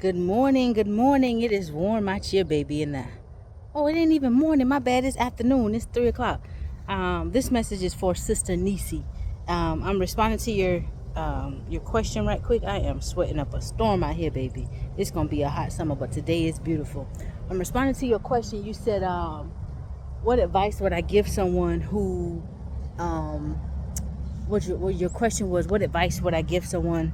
Good morning, good morning. It is warm out here, baby. Oh, it ain't even morning. My bad. It's afternoon. It's 3 o'clock. This message is for Sister Nisi. I'm responding to your question right quick. I am sweating up a storm out here, baby. It's gonna be a hot summer, but today is beautiful. I'm responding to your question. You said, what advice would I give someone who, your question was, what advice would I give someone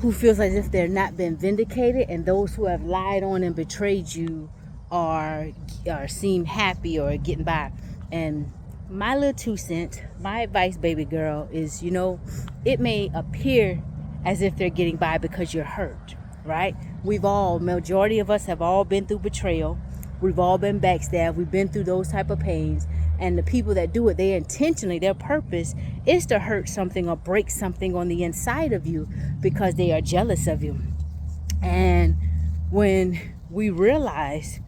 who feels as if they're not been vindicated, and those who have lied on and betrayed you are seem happy or getting by? And my little 2 cents, my advice, baby girl, is, it may appear as if they're getting by because you're hurt, right? Majority of us have all been through betrayal. We've all been backstabbed. We've been through those type of pains. And the people that do it, their purpose is to hurt something or break something on the inside of you because they are jealous of you. And when we realize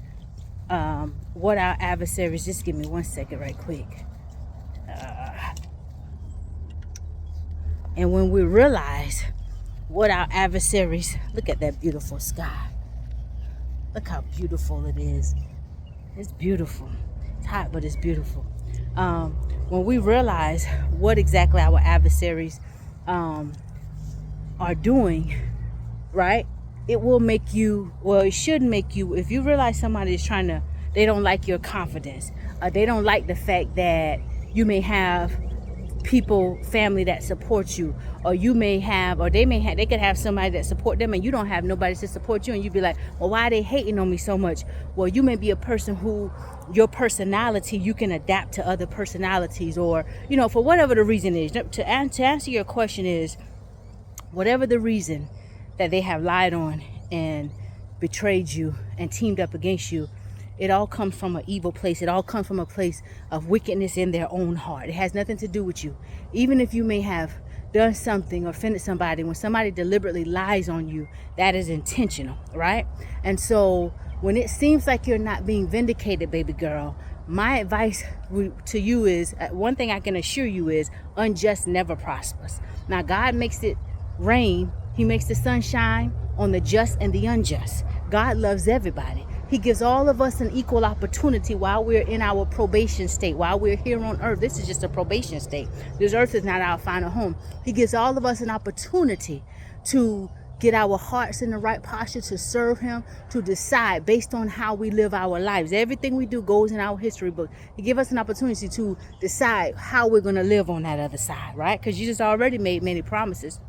what our adversaries, just give me 1 second right quick. And when we realize what our adversaries, look at that beautiful sky. Look how beautiful it is. It's beautiful. It's hot, but it's beautiful. When we realize what exactly our adversaries are doing, right? It will make you, it should make you, if you realize somebody is they don't like your confidence. They don't like the fact that you may have family that supports you, or they could have somebody that support them and you don't have nobody to support you, and you'd be like, well, why are they hating on me so much? Well, you may be a person who your personality, you can adapt to other personalities, or for whatever the reason is. To answer your question is, whatever the reason that they have lied on and betrayed you and teamed up against you, it all comes from an evil place. It all comes from a place of wickedness in their own heart. It has nothing to do with you. Even if you may have done something or offended somebody, when somebody deliberately lies on you, that is intentional, right? And so when it seems like you're not being vindicated, baby girl, my advice to you is, one thing I can assure you is, unjust never prospers. Now, God makes it rain. He makes the sun shine on the just and the unjust. God loves everybody. He gives all of us an equal opportunity while we're in our probation state, while we're here on earth. This is just a probation state. This earth is not our final home. He gives all of us an opportunity to get our hearts in the right posture, to serve him, to decide based on how we live our lives. Everything we do goes in our history book. He gives us an opportunity to decide how we're going to live on that other side, right? Because Jesus already made many promises.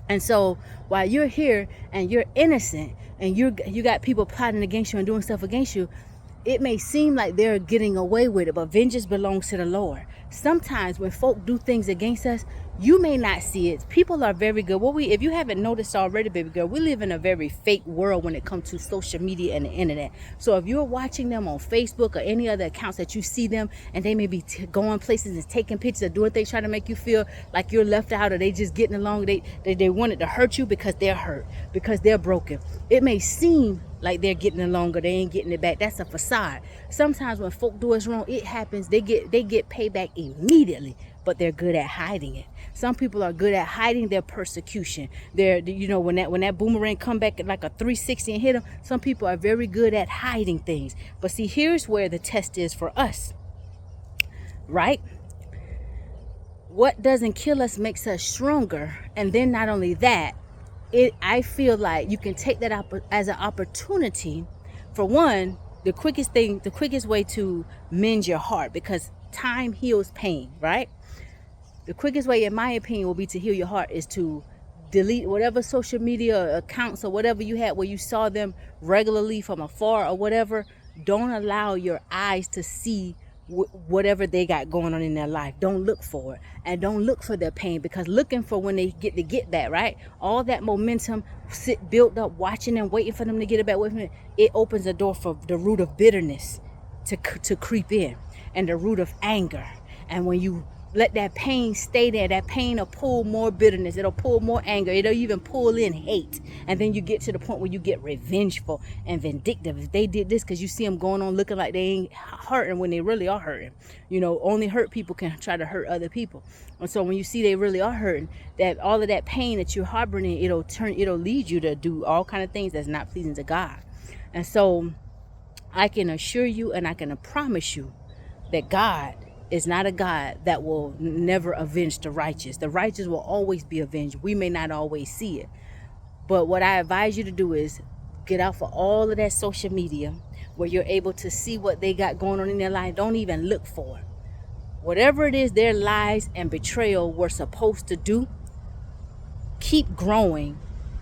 And so while you're here and you're innocent and you got people plotting against you and doing stuff against you, it may seem like they're getting away with it, but vengeance belongs to the Lord. Sometimes when folk do things against us, you may not see it. People are very good. If you haven't noticed already, baby girl, we live in a very fake world when it comes to social media and the internet. So if you're watching them on Facebook or any other accounts that you see them and they may be going places and taking pictures or doing things trying to make you feel like you're left out, or they just getting along, they wanted to hurt you because they're hurt, because they're broken. It may seem like they're getting along or they ain't getting it back. That's a facade. Sometimes when folk do us wrong, it happens. They get payback immediately, but they're good at hiding it. Some people are good at hiding their persecution. When that boomerang come back like a 360 and hit them, some people are very good at hiding things. But see, here's where the test is for us, right? What doesn't kill us makes us stronger. And then not only that, I feel like you can take that as an opportunity. For one, the quickest way to mend your heart, because time heals pain, right? The quickest way, in my opinion, will be to heal your heart is to delete whatever social media accounts or whatever you had where you saw them regularly from afar or whatever. Don't allow your eyes to see whatever they got going on in their life. Don't look for it, and don't look for their pain, because looking for when they get that, right, all that momentum built up, watching them, waiting for them to get it back with me, it opens the door for the root of bitterness to creep in, and the root of anger. And when you let that pain stay there. That pain will pull more bitterness. It'll pull more anger. It'll even pull in hate. And then you get to the point where you get revengeful and vindictive. If they did this, because you see them going on looking like they ain't hurting when they really are hurting. Only hurt people can try to hurt other people. And so when you see they really are hurting, that all of that pain that you're harboring, it'll lead you to do all kind of things that's not pleasing to God. And so I can assure you and I can promise you that God is not a God that will never avenge the righteous. The righteous will always be avenged. We may not always see it. But what I advise you to do is get off of all of that social media where you're able to see what they got going on in their life. Don't even look for it. Whatever it is their lies and betrayal were supposed to do, keep growing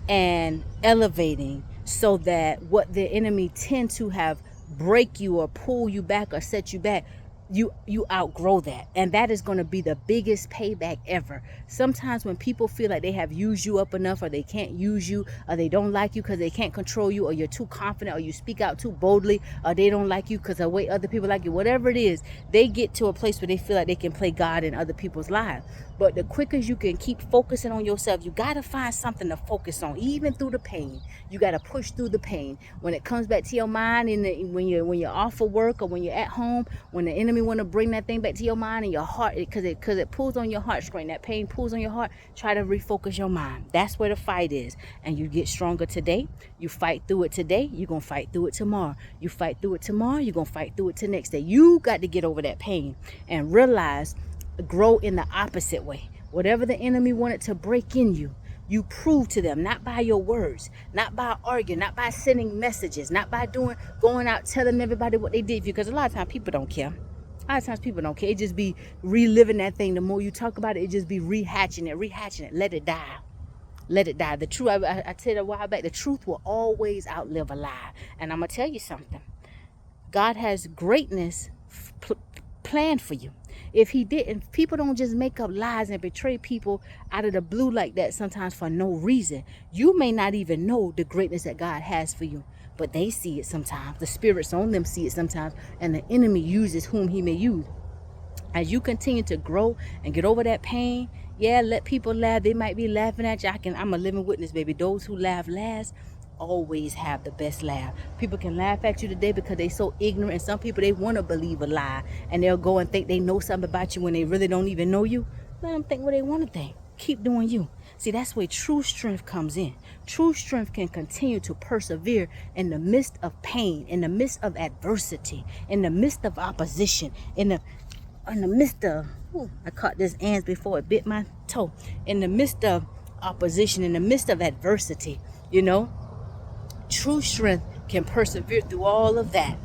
and elevating so that what the enemy tend to have break you or pull you back or set you back, you outgrow that. And that is going to be the biggest payback ever. Sometimes when people feel like they have used you up enough, or they can't use you, or they don't like you because they can't control you, or you're too confident, or you speak out too boldly, or they don't like you because of the way other people like you, whatever it is, they get to a place where they feel like they can play God in other people's lives. But the quicker you can keep focusing on yourself, you got to find something to focus on, even through the pain. You got to push through the pain. When it comes back to your mind, when you're off of work, or when you're at home, when the enemy want to bring that thing back to your mind and your heart, because it pulls on your heartstring, that pain pulls on your heart, try to refocus your mind. That's where the fight is. And you get stronger today. You fight through it today. You're going to fight through it tomorrow. You fight through it tomorrow. You're going to fight through it the next day. You got to get over that pain and realize, grow in the opposite way. Whatever the enemy wanted to break in you, you prove to them, not by your words, not by arguing, not by sending messages, not by going out telling everybody what they did, because a lot of times people don't care. A lot of times people don't care. It just be reliving that thing. The more you talk about it, it just be rehashing it. Let it die. Let it die. The truth, I said a while back, the truth will always outlive a lie. And I'm going to tell you something. God has greatness planned for you. If he didn't, people don't just make up lies and betray people out of the blue like that sometimes for no reason. You may not even know the greatness that God has for you, but they see it sometimes. The spirits on them see it sometimes, and the enemy uses whom he may use. As you continue to grow and get over that pain, let people laugh. They might be laughing at you. I'm a living witness, baby. Those who laugh last always have the best laugh. People can laugh at you today because they're so ignorant, and some people, they want to believe a lie, and they'll go and think they know something about you when they really don't even know you. Let them think what they want to think. Keep doing you. See, that's where true strength comes in. True strength can continue to persevere in the midst of pain, in the midst of adversity, in the midst of opposition, in the midst of, I caught this ants before it bit my toe. In the midst of opposition, in the midst of adversity, true strength can persevere through all of that.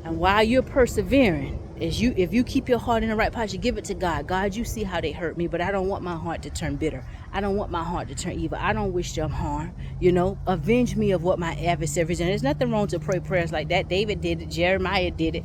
And while you're persevering, if you keep your heart in the right posture, give it to God. God, you see how they hurt me, but I don't want my heart to turn bitter. I don't want my heart to turn evil. I don't wish them harm. Avenge me of what my adversaries. And there's nothing wrong to pray prayers like that. David did it. Jeremiah did it.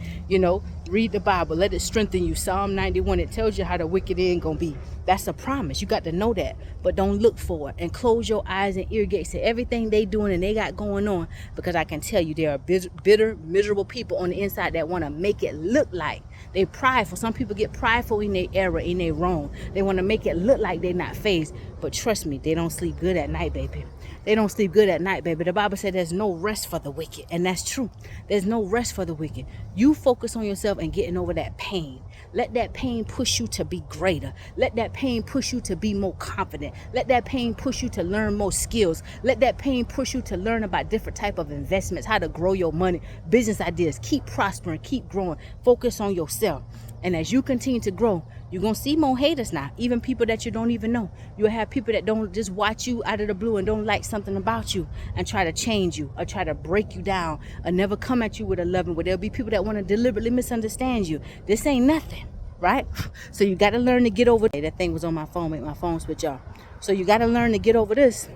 Read the Bible. Let it strengthen you. Psalm 91, it tells you how the wicked end gonna be. That's a promise. You got to know that. But don't look for it. And close your eyes and ear gates to everything they doing and they got going on. Because I can tell you, there are bitter, miserable people on the inside that want to make it look like they prideful. Some people get prideful in their error, in their wrong. They want to make it look like they're not phased. But trust me, they don't sleep good at night, baby. They don't sleep good at night, baby. The Bible said there's no rest for the wicked. And that's true. There's no rest for the wicked. You focus on yourself and getting over that pain. Let that pain push you to be greater. Let that pain push you to be more confident. Let that pain push you to learn more skills. Let that pain push you to learn about different type of investments, how to grow your money, business ideas. Keep prospering, keep growing. Focus on yourself. And as you continue to grow, you're going to see more haters now, even people that you don't even know. You'll have people that don't just watch you out of the blue and don't like something about you and try to change you or try to break you down or never come at you with a loving word. There'll be people that want to deliberately misunderstand you. This ain't nothing, right? So you got to learn to get over that thing was on my phone, make my phone switch off. So you got to learn to get over this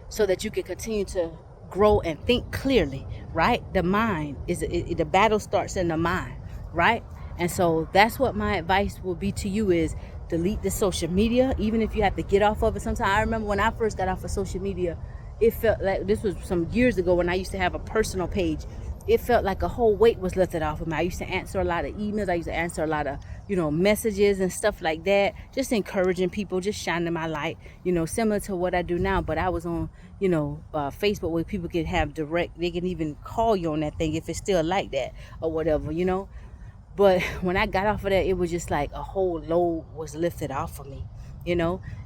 so that you can continue to grow and think clearly, right? The mind the battle starts in the mind, right? And so that's what my advice will be to you is delete the social media, even if you have to get off of it sometime. I remember when I first got off of social media, it felt like, this was some years ago when I used to have a personal page. it felt like a whole weight was lifted off of me. I used to answer a lot of emails. I used to answer a lot of, messages and stuff like that. Just encouraging people, just shining my light, similar to what I do now. But I was on, Facebook, where people can have direct, they can even call you on that thing if it's still like that or whatever, But when I got off of that, it was just like a whole load was lifted off of me,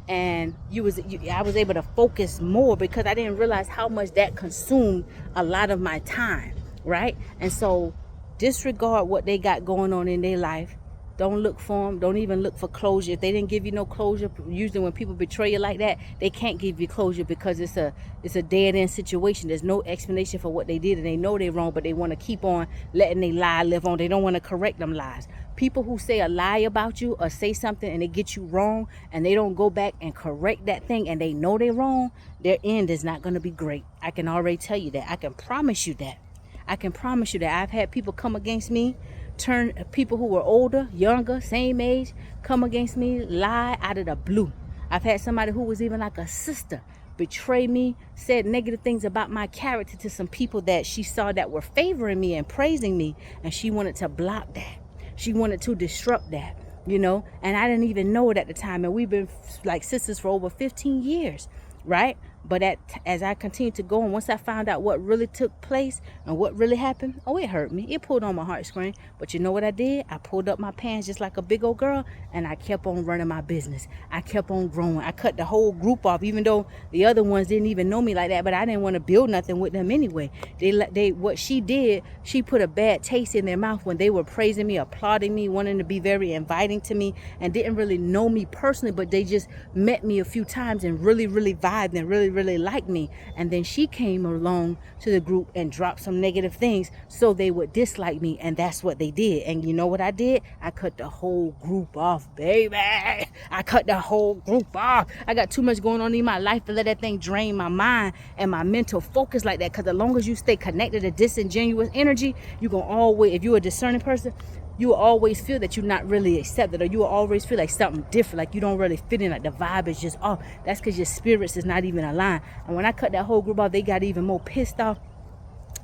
and I was able to focus more because I didn't realize how much that consumed a lot of my time, right? And so disregard what they got going on in their life. Don't look for them. Don't even look for closure. If they didn't give you no closure, usually when people betray you like that, they can't give you closure because it's a dead end situation. There's no explanation for what they did, and they know they're wrong, but they want to keep on letting their lie live on. They don't want to correct them lies. People who say a lie about you or say something and they get you wrong and they don't go back and correct that thing and they know they're wrong, their end is not going to be great. I can already tell you that. I can promise you that. I've had people come against me, turn people who were older, younger, same age, come against me, lie out of the blue. I've had somebody who was even like a sister betray me, said negative things about my character to some people that she saw that were favoring me and praising me, and she wanted to block that. She wanted to disrupt that, and I didn't even know it at the time. And we've been like sisters for over 15 years, right? But as I continued to go, and once I found out what really took place and what really happened, it hurt me. It pulled on my heartstring. But you know what I did? I pulled up my pants just like a big old girl, and I kept on running my business. I kept on growing. I cut the whole group off, even though the other ones didn't even know me like that. But I didn't want to build nothing with them anyway. What she did, she put a bad taste in their mouth when they were praising me, applauding me, wanting to be very inviting to me, and didn't really know me personally, but they just met me a few times and really, really vibed and really liked me. And then she came along to the group and dropped some negative things so they would dislike me, and that's what they did. And you know what I did? I cut the whole group off, baby. I cut the whole group off. I got too much going on in my life to let that thing drain my mind and my mental focus like that, because as long as you stay connected to disingenuous energy, you're gonna always, if you're a discerning person, you will always feel that you're not really accepted, or you will always feel like something different, like you don't really fit in, like the vibe is just off. That's because your spirits is not even aligned. And when I cut that whole group off, they got even more pissed off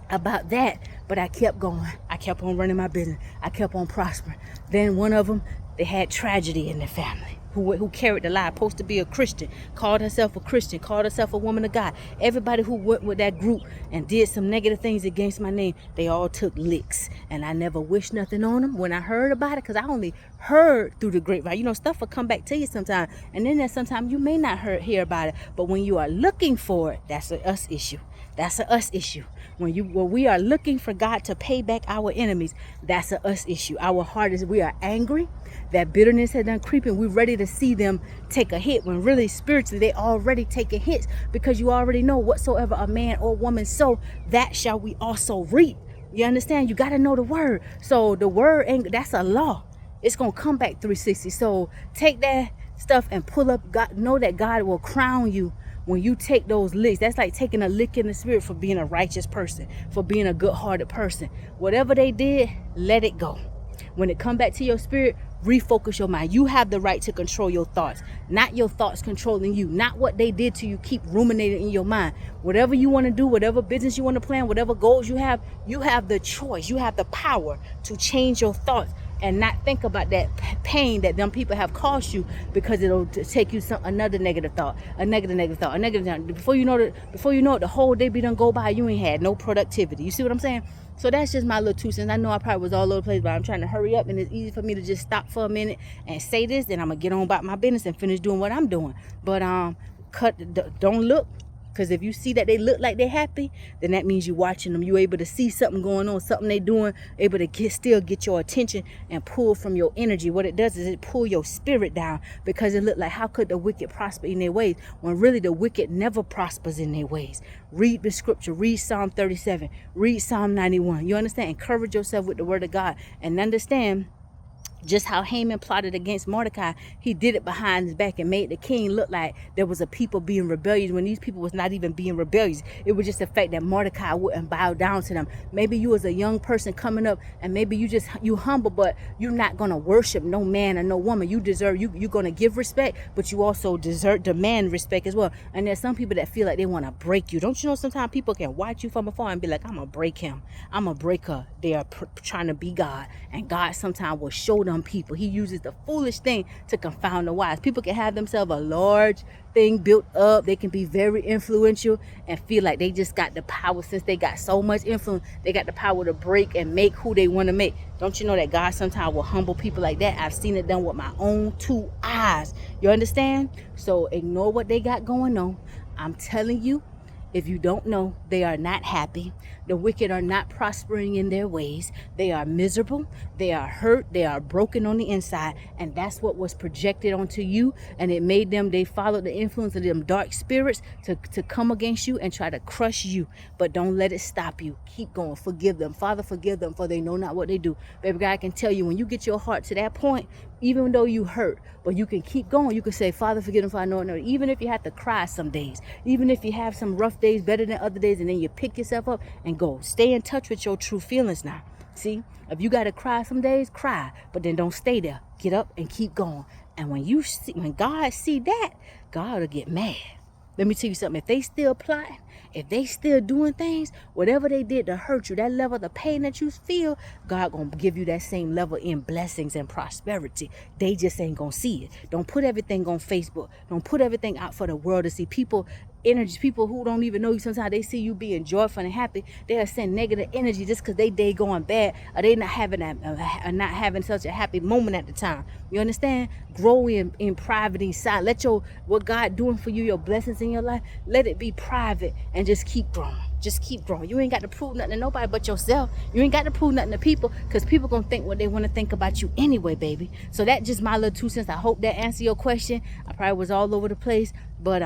about that. But I kept going. I kept on running my business. I kept on prospering. Then one of them, they had tragedy in their family. Who carried the lie, supposed to be a Christian, called herself a Christian, called herself a woman of God. Everybody who went with that group and did some negative things against my name, they all took licks. And I never wished nothing on them when I heard about it, because I only heard through the grapevine. Stuff will come back to you sometimes, and then there's sometimes you may not hear about it. But when you are looking for it, that's a us issue. That's a us issue. When we are looking for God to pay back our enemies, that's a us issue. Our heart is, we are angry. That bitterness has done creeping. We're ready to see them take a hit, when really spiritually they already taking hits, because you already know whatsoever a man or woman sow, that shall we also reap. You understand? You got to know the word. So the word, that's a law. It's going to come back 360. So take that stuff and pull up. God, know that God will crown you when you take those licks. That's like taking a lick in the spirit for being a righteous person, for being a good-hearted person. Whatever they did, let it go. When it come back to your spirit, refocus your mind. You have the right to control your thoughts, not your thoughts controlling you, not what they did to you. Keep ruminating in your mind. Whatever you want to do, whatever business you want to plan, whatever goals you have the choice. You have the power to change your thoughts and not think about that pain that them people have caused you, because it'll take you another negative thought, a negative thought. Before you know it, the whole day be done go by. You ain't had no productivity. You see what I'm saying? So that's just my little 2 cents. I know I probably was all over the place, but I'm trying to hurry up, and it's easy for me to just stop for a minute and say this, then I'm gonna get on about my business and finish doing what I'm doing. But don't look. Because if you see that they look like they're happy, then that means you're watching them. You're able to see something going on, something they're doing, able to still get your attention and pull from your energy. What it does is it pull your spirit down, because it look like, how could the wicked prosper in their ways, when really the wicked never prospers in their ways. Read the scripture. Read Psalm 37. Read Psalm 91. You understand? Encourage yourself with the word of God, and understand Just how Haman plotted against Mordecai, he did it behind his back and made the king look like there was a people being rebellious when these people was not even being rebellious. It was just the fact that Mordecai wouldn't bow down to them. Maybe you as a young person coming up, and maybe you humble, but you're not gonna worship no man or no woman. You deserve, you're gonna give respect, but you also demand respect as well. And there's some people that feel like they want to break you. Don't you know sometimes people can watch you from afar and be like, I'm gonna break him, I'm gonna break her. They are trying to be God, and God sometimes will show them people. He uses the foolish thing to confound the wise. People can have themselves a large thing built up. They can be very influential and feel like they just got the power. Since they got so much influence, they got the power to break and make who they want to make. Don't you know that God sometimes will humble people like that? I've seen it done with my own 2 eyes. You understand? So ignore what they got going on. I'm telling you, if you don't know, they are not happy. The wicked are not prospering in their ways. They are miserable. They are hurt. They are broken on the inside. And that's what was projected onto you. And it made them, they followed the influence of them dark spirits to come against you and try to crush you. But don't let it stop you. Keep going. Forgive them. Father, forgive them, for they know not what they do. Baby God, I can tell you, when you get your heart to that point, even though you hurt, but you can keep going. You can say, Father, forgive them, for I know it. Even if you have to cry some days, even if you have some rough days better than other days, and then you pick yourself up and go. Stay in touch with your true feelings now. See, if you got to cry some days, cry, but then don't stay there. Get up and keep going. And when God see that, God will get mad. Let me tell you something. If they still plotting, if they still doing things, whatever they did to hurt you, that level of the pain that you feel, God gonna give you that same level in blessings and prosperity. They just ain't gonna see it. Don't put everything on Facebook. Don't put everything out for the world to see. People who don't even know you, sometimes they see you being joyful and happy, they'll send negative energy just because they day going bad, or they not having such a happy moment at the time. You understand? Grow in private inside. Let what God doing for you, your blessings in your life, let it be private, and just keep growing. Just keep growing. You ain't got to prove nothing to nobody but yourself. You ain't got to prove nothing to people, because people gonna think what they want to think about you anyway, baby. So that just my little 2 cents. I hope that answered your question. I probably was all over the place, but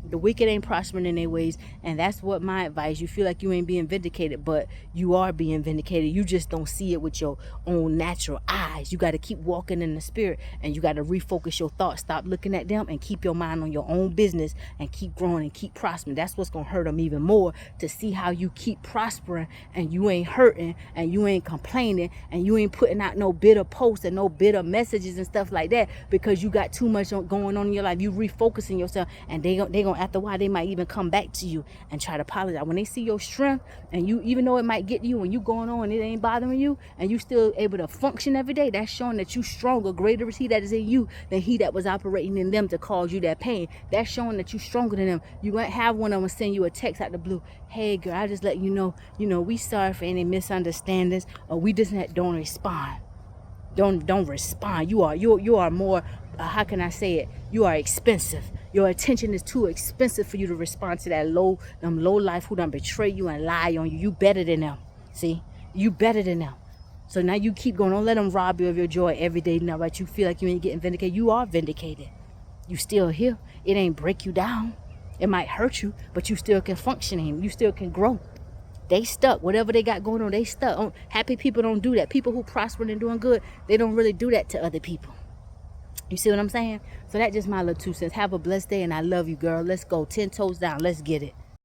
the wicked ain't prospering in their ways, and that's what my advice. You feel like you ain't being vindicated, but you are being vindicated. You just don't see it with your own natural eyes. You got to keep walking in the spirit, and you got to refocus your thoughts. Stop looking at them and keep your mind on your own business, and keep growing and keep prospering. That's what's gonna hurt them even more, to see how you keep prospering and you ain't hurting and you ain't complaining and you ain't putting out no bitter posts and no bitter messages and stuff like that, because you got too much going on in your life. You refocusing yourself, and they gonna after a while they might even come back to you and try to apologize when they see your strength. And you, even though it might get you when you going on and it ain't bothering you, and you still able to function every day, that's showing that you stronger. Greater is he that is in you than he that was operating in them to cause you that pain. That's showing that you stronger than them. You might have one of them send you a text out the blue, hey girl, I just let you know, we sorry for any misunderstandings, or we just don't respond. Don't respond. You are more, how can I say it? You are expensive. Your attention is too expensive for you to respond to that low life who done betray you and lie on you. You better than them. See, you better than them. So now you keep going. Don't let them rob you of your joy every day. Now, right? You feel like you ain't getting vindicated. You are vindicated. You still here. It ain't break you down. It might hurt you, but you still can function in. You still can grow. They stuck. Whatever they got going on, they stuck. Happy people don't do that. People who prosper and doing good, they don't really do that to other people. You see what I'm saying? So that's just my little 2 cents. Have a blessed day, and I love you, girl. Let's go. 10 toes down. Let's get it.